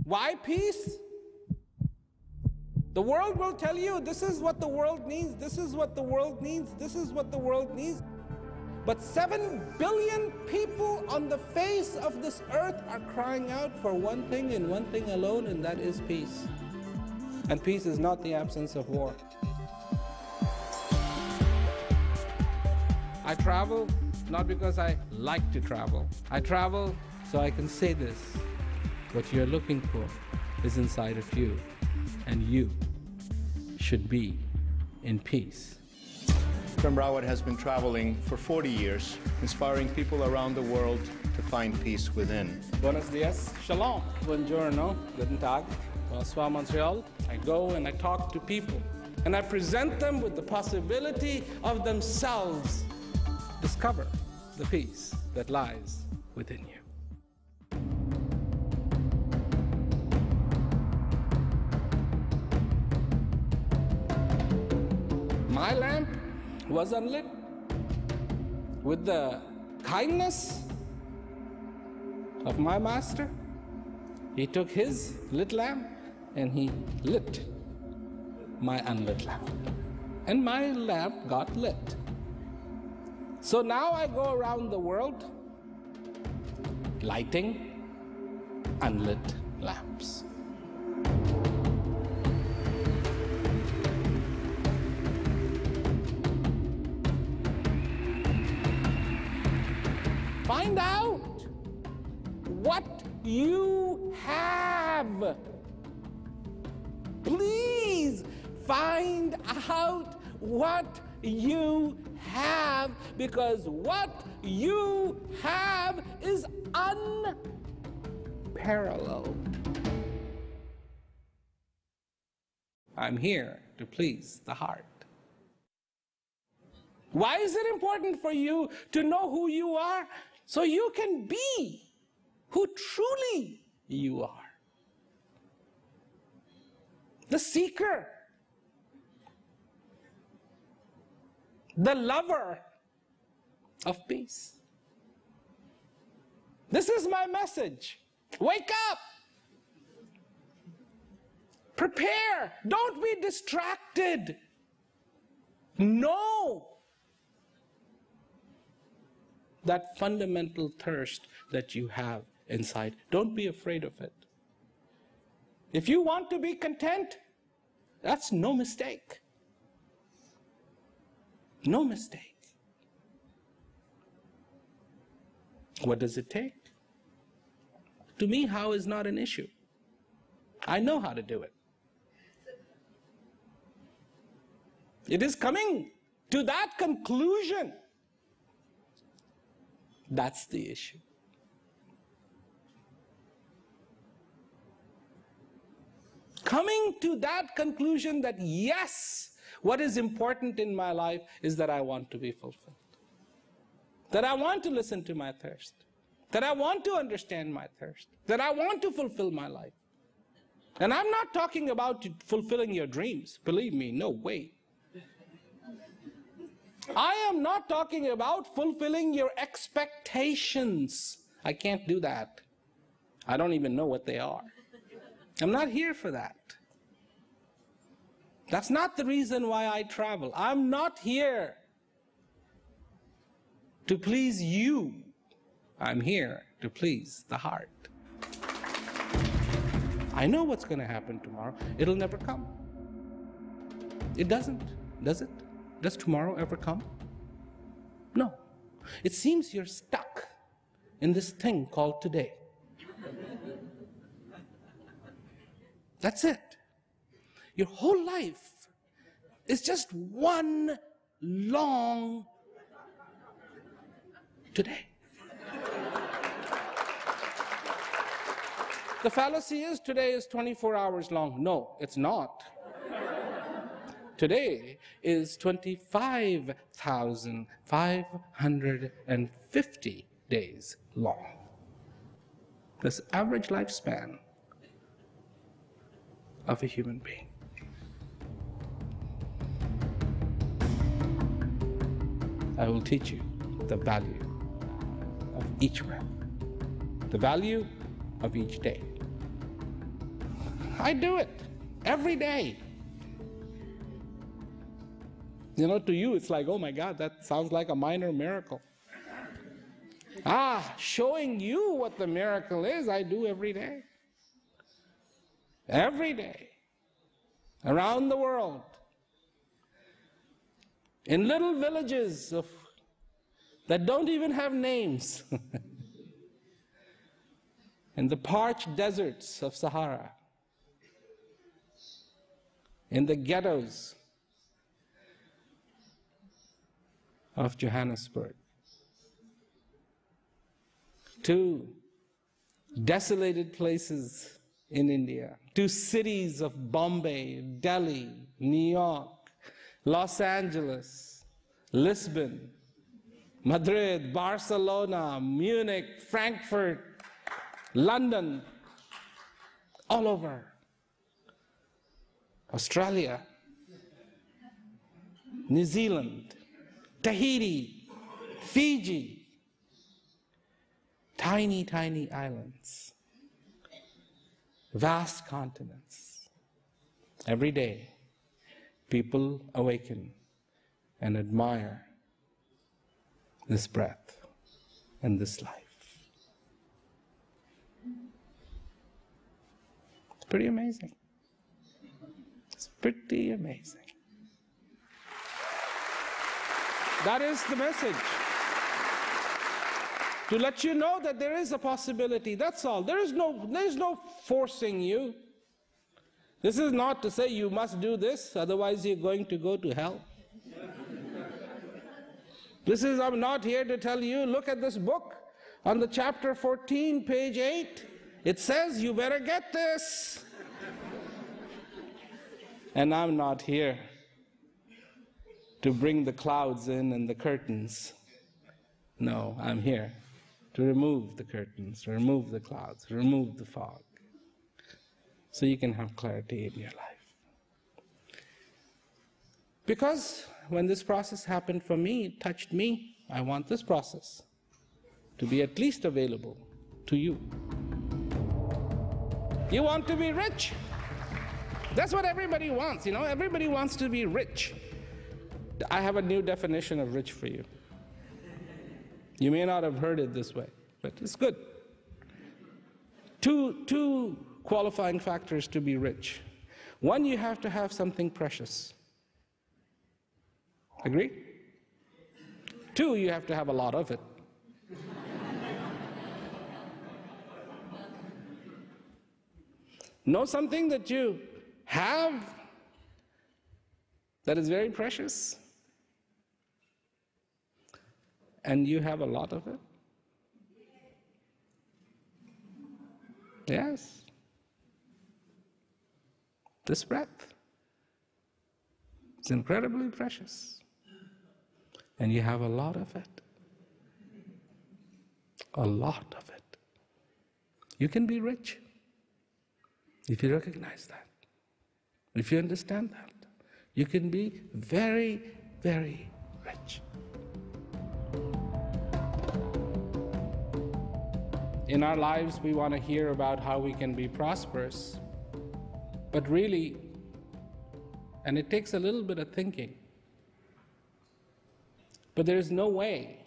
Why peace? The world will tell you this is what the world needs, this is what the world needs, this is what the world needs. But 7 billion people on the face of this earth are crying out for one thing and one thing alone, and that is peace. And peace is not the absence of war. I travel not because I like to travel. I travel so I can say this. What you're looking for is inside of you, and you should be in peace. Prem Rawat has been traveling for 40 years, inspiring people around the world to find peace within. Buenos dias, shalom, buongiorno, guten tag, bonsoir Montreal. I go and I talk to people, and I present them with the possibility of themselves discover the peace that lies within you. My lamp was unlit. With the kindness of my master, he took his lit lamp and he lit my unlit lamp. And my lamp got lit. So now I go around the world lighting unlit lamps. Find out what you have. Please find out what you have, because what you have is unparalleled. I'm here to please the heart. Why is it important for you to know who you are? So you can be who truly you are. The seeker, the lover of peace. This is my message. Wake up. Prepare. Don't be distracted. Know that fundamental thirst that you have inside. Don't be afraid of it. If you want to be content, that's no mistake. No mistake. What does it take? To me, how is not an issue. I know how to do it. It is coming to that conclusion. That's the issue. Coming to that conclusion that yes, what is important in my life is that I want to be fulfilled. That I want to listen to my thirst. That I want to understand my thirst. That I want to fulfill my life. And I'm not talking about fulfilling your dreams. Believe me, no way. I am not talking about fulfilling your expectations. I can't do that. I don't even know what they are. I'm not here for that. That's not the reason why I travel. I'm not here to please you. I'm here to please the heart. I know what's going to happen tomorrow. It'll never come. It doesn't, does it? Does tomorrow ever come? No. It seems you're stuck in this thing called today. That's it. Your whole life is just one long today. The fallacy is today is 24 hours long. No, it's not. Today is 25,550 days long. That's the average lifespan of a human being. I will teach you the value of each breath, the value of each day, I do it every day. You know, to you it's like, oh my God, that sounds like a minor miracle. Showing you what the miracle is, I do every day. Every day. Around the world. In little villages that don't even have names. In the parched deserts of Sahara. In the ghettos of Johannesburg. To desolated places in India. To cities of Bombay, Delhi, New York, Los Angeles, Lisbon, Madrid, Barcelona, Munich, Frankfurt, London, all over. Australia, New Zealand, Tahiti, Fiji, tiny, tiny islands, vast continents. Every day, people awaken and admire this breath and this life. It's pretty amazing. It's pretty amazing. That is the message. To let you know that there is a possibility, that's all. There is no forcing you. This is not to say you must do this, otherwise you're going to go to hell. I'm not here to tell you, look at this book, on the chapter 14, page 8, it says you better get this. And I'm not here to bring the clouds in and the curtains. No, I'm here to remove the curtains, remove the clouds, remove the fog, so you can have clarity in your life. Because when this process happened for me, it touched me, I want this process to be at least available to you. You want to be rich? That's what everybody wants, you know, everybody wants to be rich. I have a new definition of rich for you. You may not have heard it this way, but it's good. Two qualifying factors to be rich. One, you have to have something precious. Agree? Two, you have to have a lot of it. Know something that you have that is very precious, and you have a lot of it? Yes. This breath is incredibly precious, and you have a lot of it. A lot of it. You can be rich if you recognize that, if you understand that. You can be very, very rich. In our lives, we want to hear about how we can be prosperous, but really, and it takes a little bit of thinking, but there is no way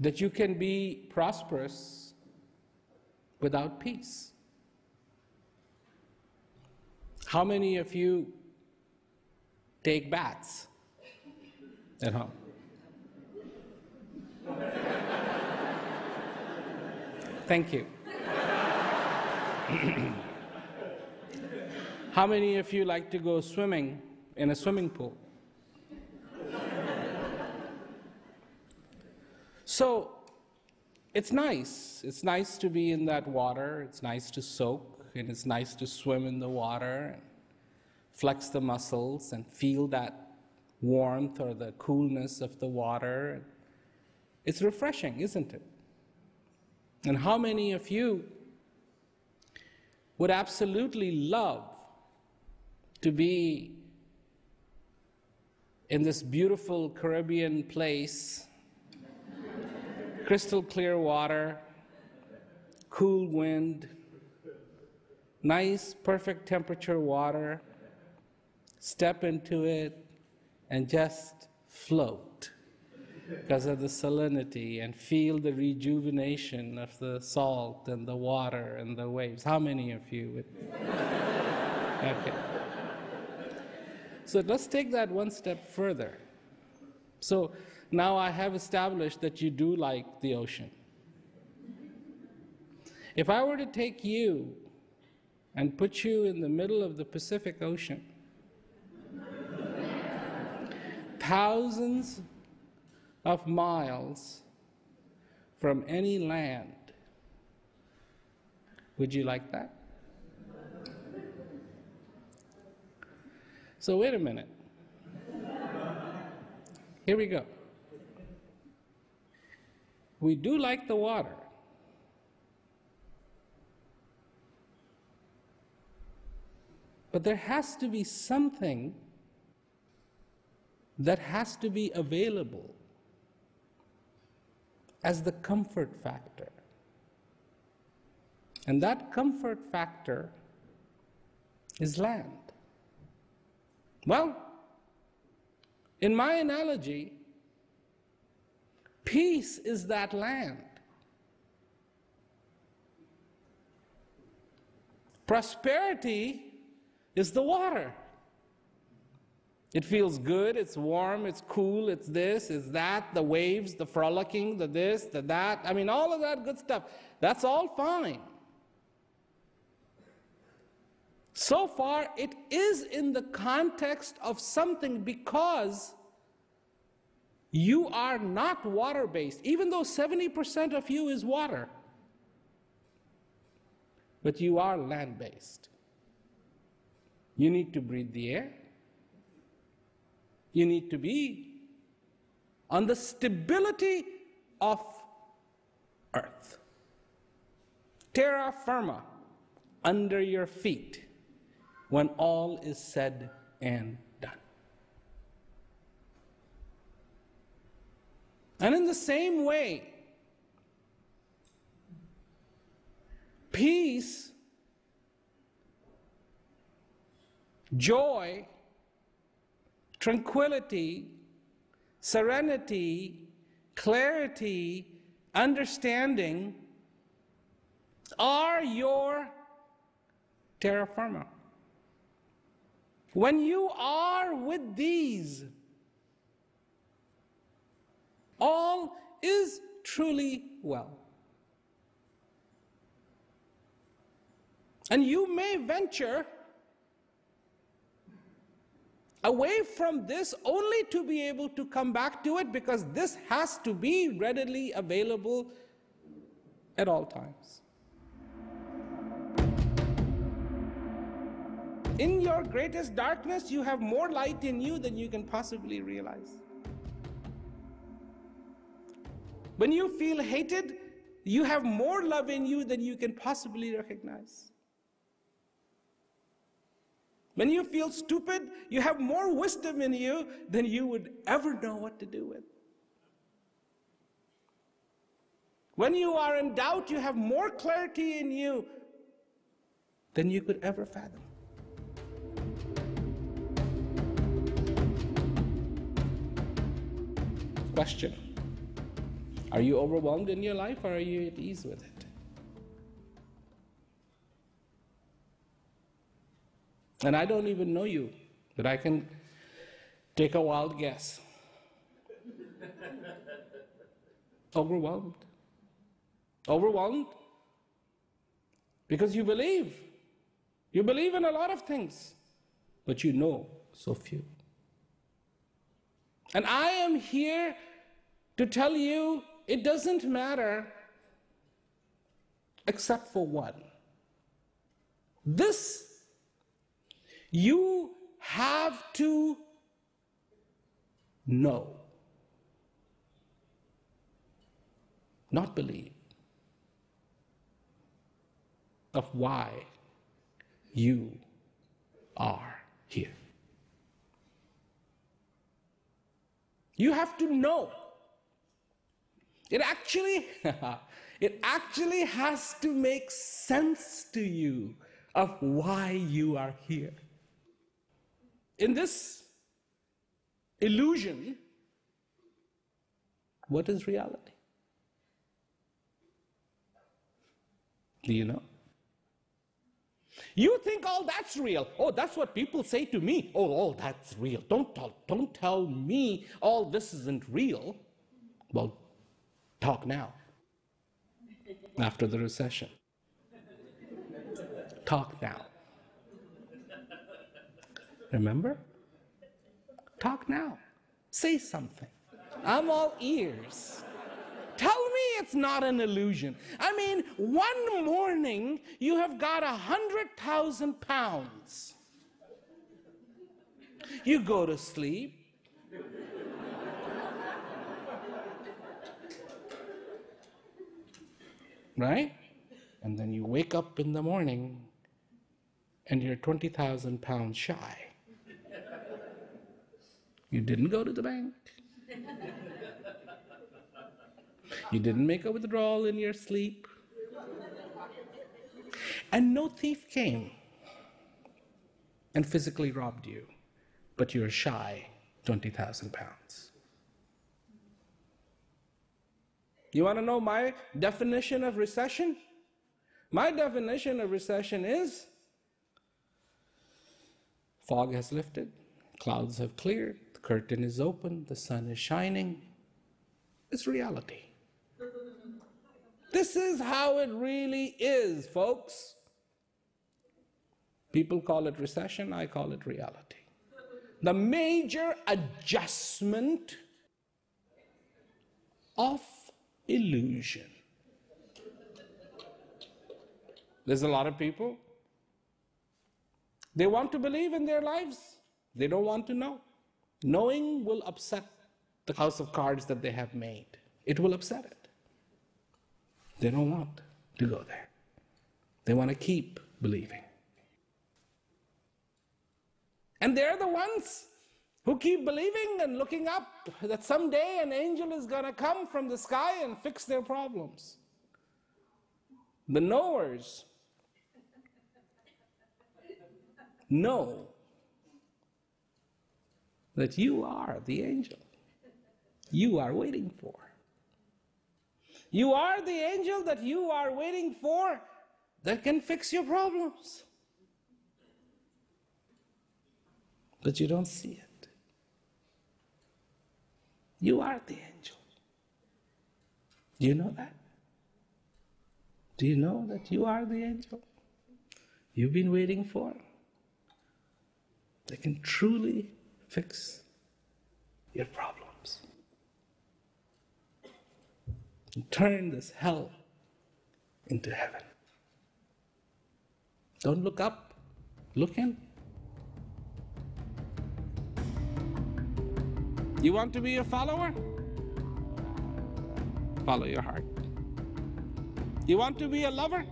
that you can be prosperous without peace. How many of you take baths at home? Thank you. How many of you like to go swimming in a swimming pool? So, it's nice. It's nice to be in that water. It's nice to soak, and it's nice to swim in the water, and flex the muscles and feel that warmth or the coolness of the water. It's refreshing, isn't it? And how many of you would absolutely love to be in this beautiful Caribbean place, crystal clear water, cool wind, nice, perfect temperature water, step into it, and just float because of the salinity and feel the rejuvenation of the salt and the water and the waves. How many of you would? Okay. So let's take that one step further. So now I have established that you do like the ocean. If I were to take you and put you in the middle of the Pacific Ocean, thousands of miles from any land, would you like that? So wait a minute. Here we go. We do like the water. But there has to be something that has to be available as the comfort factor. And that comfort factor is land. Well, in my analogy, peace is that land. Prosperity is the water. It feels good, it's warm, it's cool, it's this, it's that, the waves, the frolicking, the this, the that. I mean, all of that good stuff. That's all fine. So far, it is in the context of something because you are not water-based, even though 70% of you is water. But you are land-based. You need to breathe the air. You need to be on the stability of earth. Terra firma, under your feet, when all is said and done. And in the same way, peace, joy, tranquility, serenity, clarity, understanding are your terra firma. When you are with these, all is truly well. And you may venture away from this only to be able to come back to it, because this has to be readily available at all times. In your greatest darkness, you have more light in you than you can possibly realize. When you feel hated, you have more love in you than you can possibly recognize. When you feel stupid, you have more wisdom in you than you would ever know what to do with. When you are in doubt, you have more clarity in you than you could ever fathom. Question: are you overwhelmed in your life, or are you at ease with it? And I don't even know you, but I can take a wild guess. Overwhelmed. Overwhelmed because you believe. You believe in a lot of things, but you know so few. And I am here to tell you it doesn't matter except for one. This you have to know, not believe, of why you are here. You have to know. It actually has to make sense to you of why you are here. In this illusion, what is reality? Do you know? You think all that's real. Oh, that's what people say to me. Oh, that's real. Don't tell me all this isn't real. Well, talk now. After the recession. Talk now. Remember? Talk now. Say something. I'm all ears. Tell me it's not an illusion. I mean, one morning you have got 100,000 pounds. You go to sleep. Right? And then you wake up in the morning and you're 20,000 pounds shy. You didn't go to the bank. You didn't make a withdrawal in your sleep. And no thief came and physically robbed you, but you're shy 20,000 pounds. You want to know my definition of recession? My definition of recession is fog has lifted, clouds have cleared, the curtain is open, the sun is shining. It's reality. This is how it really is, folks. People call it recession, I call it reality. The major adjustment of illusion. There's a lot of people, they want to believe in their lives, they don't want to know. Knowing will upset the house of cards that they have made. It will upset it. They don't want to go there. They want to keep believing. And they're the ones who keep believing and looking up that someday an angel is going to come from the sky and fix their problems. The knowers know that you are the angel you are waiting for. You are the angel that you are waiting for that can fix your problems. But you don't see it. You are the angel. Do you know that? Do you know that you are the angel you've been waiting for? That can truly fix your problems. And turn this hell into heaven. Don't look up, look in. You want to be a follower? Follow your heart. You want to be a lover?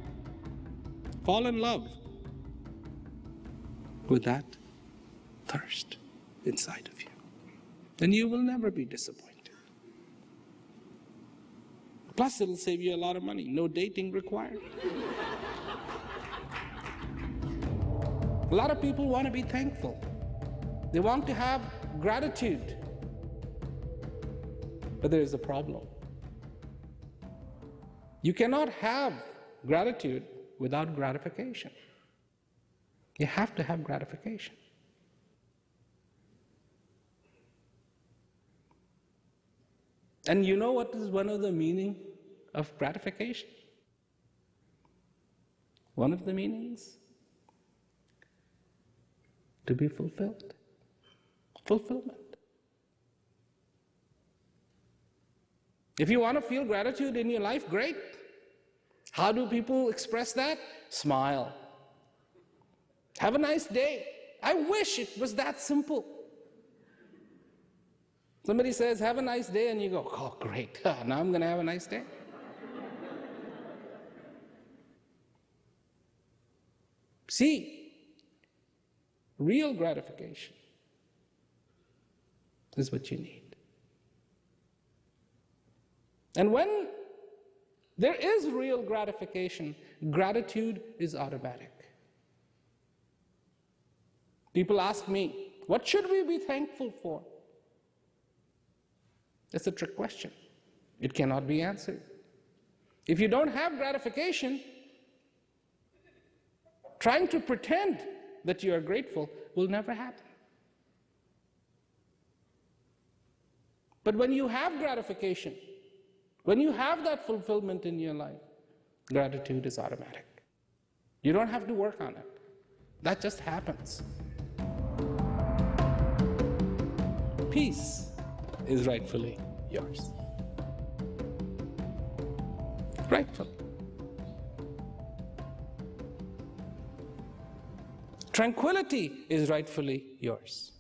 Fall in love with that thirst inside of you. Then you will never be disappointed. Plus, it'll save you a lot of money. No dating required. A lot of people want to be thankful. They want to have gratitude. But there is a problem. You cannot have gratitude without gratification. You have to have gratification. And you know what is one of the meaning of gratification? One of the meanings? To be fulfilled. Fulfillment. If you want to feel gratitude in your life, great. How do people express that? Smile. Have a nice day. I wish it was that simple. Somebody says, have a nice day, and you go, oh, great. Now I'm going to have a nice day. See, real gratification is what you need. And when there is real gratification, gratitude is automatic. People ask me, what should we be thankful for? That's a trick question. It cannot be answered. If you don't have gratification, trying to pretend that you are grateful will never happen. But when you have gratification, when you have that fulfillment in your life, gratitude is automatic. You don't have to work on it. That just happens. Peace is rightfully yours. Rightfully. Tranquility is rightfully yours.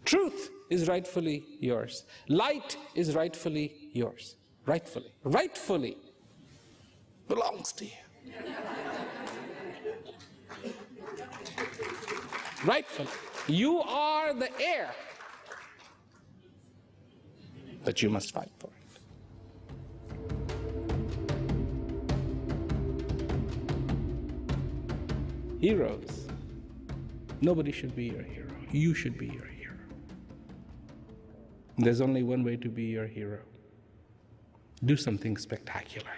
Truth is rightfully yours. Light is rightfully yours. Rightfully. Rightfully belongs to you. Rightfully. You are the heir, but you must fight for it. Heroes. Nobody should be your hero. You should be your hero. There's only one way to be your hero. Do something spectacular.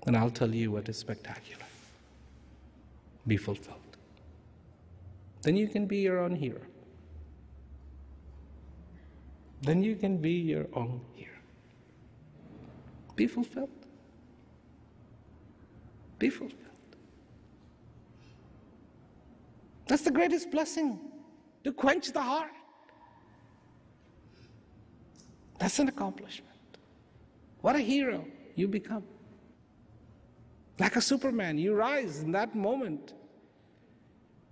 And I'll tell you what is spectacular. Be fulfilled. Then you can be your own hero. Then you can be your own hero. Be fulfilled. Be fulfilled. That's the greatest blessing, to quench the heart. That's an accomplishment. What a hero you become. Like a Superman, you rise in that moment,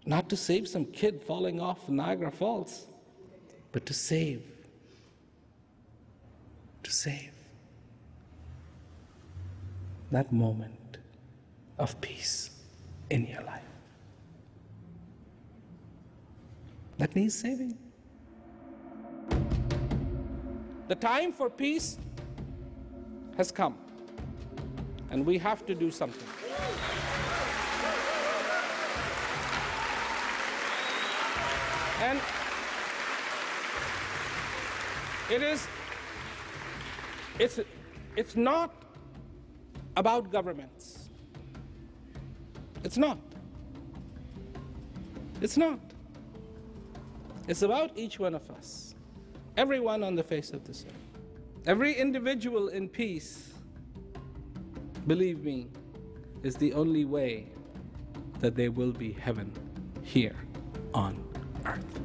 not to save some kid falling off Niagara Falls, but to save that moment of peace in your life. That needs saving. The time for peace has come, and we have to do something. And it's not about governments. It's not. It's not. It's about each one of us, everyone on the face of this earth. Every individual in peace, believe me, is the only way that there will be heaven here on earth.